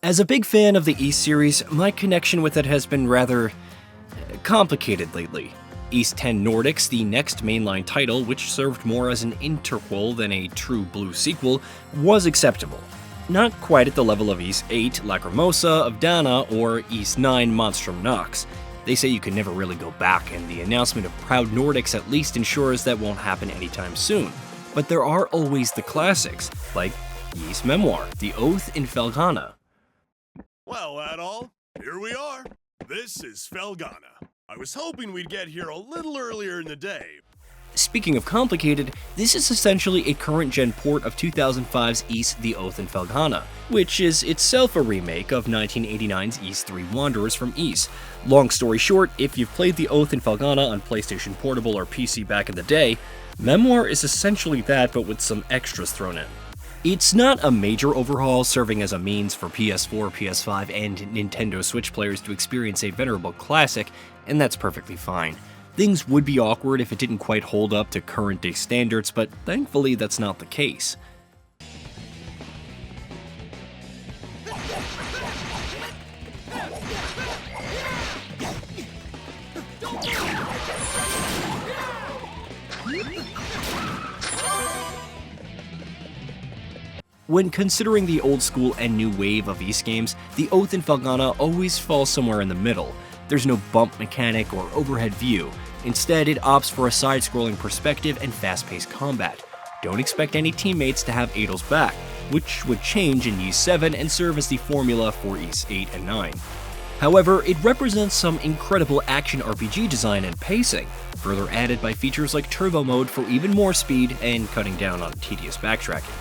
As a big fan of the Ys series, my connection with it has been rather complicated lately. Ys 10 Nordics, the next mainline title, which served more as an interquel than a true blue sequel, was acceptable. Not quite at the level of Ys 8 Lacrimosa of Dana or Ys 9 Monstrum Nox. They say you can never really go back, and the announcement of Proud Nordics at least ensures that won't happen anytime soon. But there are always the classics, like Ys Memoire, The Oath in Felghana. Well, that all. Here we are. This is Felghana. I was hoping we'd get here a little earlier in the day. Speaking of complicated, this is essentially a current-gen port of 2005's Ys The Oath in Felghana, which is itself a remake of 1989's Ys 3 Wanderers from Ys. Long story short, if you've played The Oath in Felghana on PlayStation Portable or PC back in the day, Memoire is essentially that but with some extras thrown in. It's not a major overhaul, serving as a means for PS4, PS5, and Nintendo Switch players to experience a venerable classic, and that's perfectly fine. Things would be awkward if it didn't quite hold up to current-day standards, but thankfully that's not the case. When considering the old school and new wave of Ys games, The Oath in Felghana always falls somewhere in the middle. There's no bump mechanic or overhead view. Instead, it opts for a side-scrolling perspective and fast-paced combat. Don't expect any teammates to have Adel's back, which would change in Ys 7 and serve as the formula for Ys 8 and 9. However, it represents some incredible action RPG design and pacing, further added by features like Turbo Mode for even more speed and cutting down on tedious backtracking.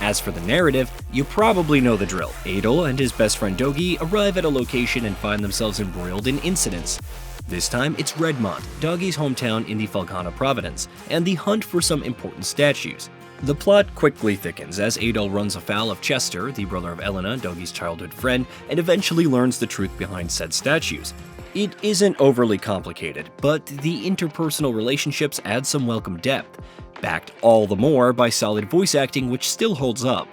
As for the narrative, you probably know the drill. Adel and his best friend Dogi arrive at a location and find themselves embroiled in incidents. This time, it's Redmont, Dogi's hometown in the Felghana province, and the hunt for some important statues. The plot quickly thickens as Adel runs afoul of Chester, the brother of Elena, Dogi's childhood friend, and eventually learns the truth behind said statues. It isn't overly complicated, but the interpersonal relationships add some welcome depth, backed all the more by solid voice acting which still holds up.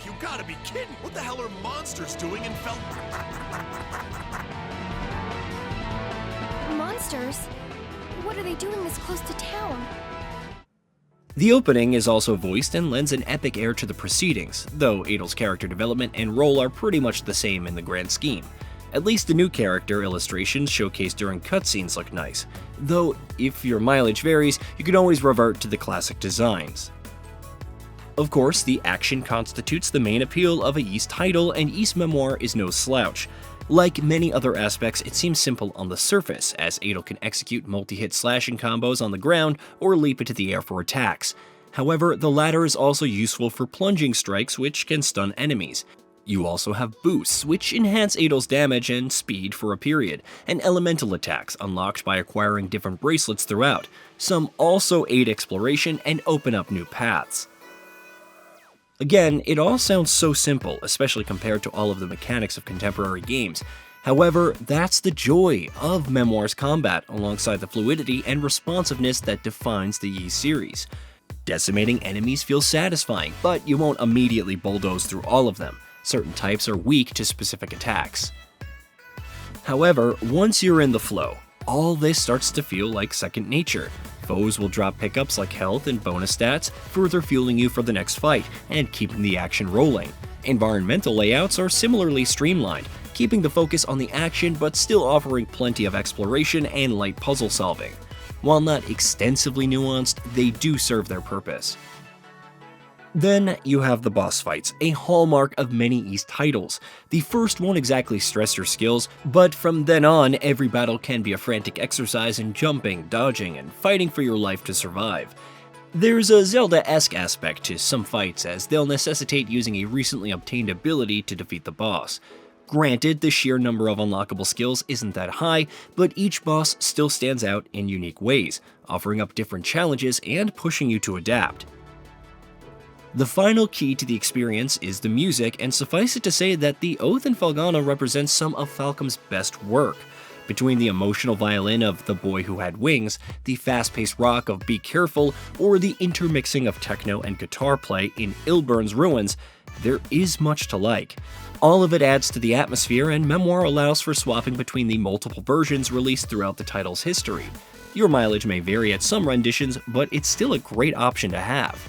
You gotta be kidding! What the hell are monsters doing in Monsters? What are they doing this close to town? The opening is also voiced and lends an epic air to the proceedings, though Adel's character development and role are pretty much the same in the grand scheme. At least the new character illustrations showcased during cutscenes look nice, though if your mileage varies, you can always revert to the classic designs. Of course, the action constitutes the main appeal of a Ys title, and Ys Memoire is no slouch. Like many other aspects, it seems simple on the surface, as Adel can execute multi-hit slashing combos on the ground or leap into the air for attacks. However, the latter is also useful for plunging strikes, which can stun enemies. You also have boosts, which enhance Adel's damage and speed for a period, and elemental attacks unlocked by acquiring different bracelets throughout. Some also aid exploration and open up new paths. Again, it all sounds so simple, especially compared to all of the mechanics of contemporary games. However, that's the joy of Memoire's combat, alongside the fluidity and responsiveness that defines the Ys series. Decimating enemies feels satisfying, but you won't immediately bulldoze through all of them. Certain types are weak to specific attacks. However, once you're in the flow, all this starts to feel like second nature. Foes will drop pickups like health and bonus stats, further fueling you for the next fight and keeping the action rolling. Environmental layouts are similarly streamlined, keeping the focus on the action but still offering plenty of exploration and light puzzle solving. While not extensively nuanced, they do serve their purpose. Then you have the boss fights, a hallmark of many Ys titles. The first won't exactly stress your skills, but from then on, every battle can be a frantic exercise in jumping, dodging, and fighting for your life to survive. There's a Zelda-esque aspect to some fights, as they'll necessitate using a recently obtained ability to defeat the boss. Granted, the sheer number of unlockable skills isn't that high, but each boss still stands out in unique ways, offering up different challenges and pushing you to adapt. The final key to the experience is the music, and suffice it to say that The Oath in Felghana represents some of Falcom's best work. Between the emotional violin of The Boy Who Had Wings, the fast-paced rock of Be Careful, or the intermixing of techno and guitar play in Ilburn's Ruins, there is much to like. All of it adds to the atmosphere, and Memoire allows for swapping between the multiple versions released throughout the title's history. Your mileage may vary at some renditions, but it's still a great option to have.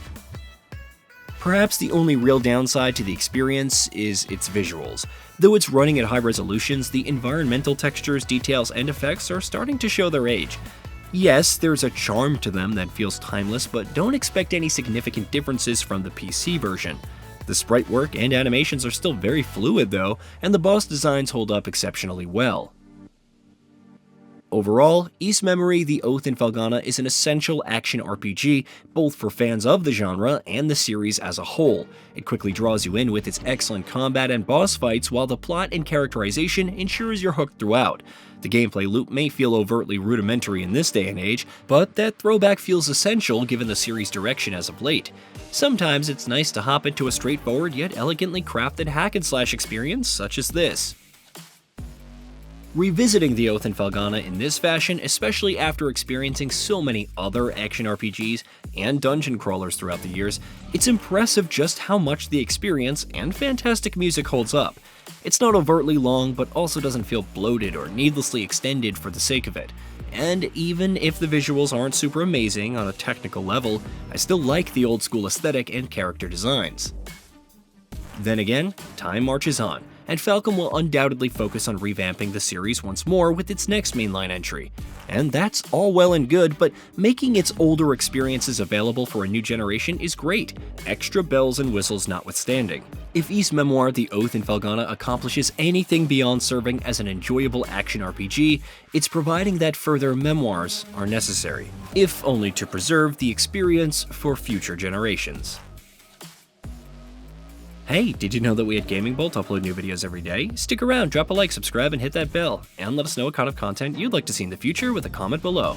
Perhaps the only real downside to the experience is its visuals. Though it's running at high resolutions, the environmental textures, details, and effects are starting to show their age. Yes, there's a charm to them that feels timeless, but don't expect any significant differences from the PC version. The sprite work and animations are still very fluid though, and the boss designs hold up exceptionally well. Overall, Ys Memoire: The Oath in Felghana is an essential action RPG, both for fans of the genre and the series as a whole. It quickly draws you in with its excellent combat and boss fights, while the plot and characterization ensures you're hooked throughout. The gameplay loop may feel overtly rudimentary in this day and age, but that throwback feels essential given the series' direction as of late. Sometimes it's nice to hop into a straightforward yet elegantly crafted hack-and-slash experience such as this. Revisiting The Oath in Felghana in this fashion, especially after experiencing so many other action RPGs and dungeon crawlers throughout the years, it's impressive just how much the experience and fantastic music holds up. It's not overtly long, but also doesn't feel bloated or needlessly extended for the sake of it. And even if the visuals aren't super amazing on a technical level, I still like the old school aesthetic and character designs. Then again, time marches on, and Falcom will undoubtedly focus on revamping the series once more with its next mainline entry. And that's all well and good, but making its older experiences available for a new generation is great, extra bells and whistles notwithstanding. If Ys Memoire: The Oath in Felghana accomplishes anything beyond serving as an enjoyable action RPG, it's providing that further memoirs are necessary, if only to preserve the experience for future generations. Hey, did you know that we at GamingBolt upload new videos every day? Stick around, drop a like, subscribe, and hit that bell, and let us know what kind of content you'd like to see in the future with a comment below.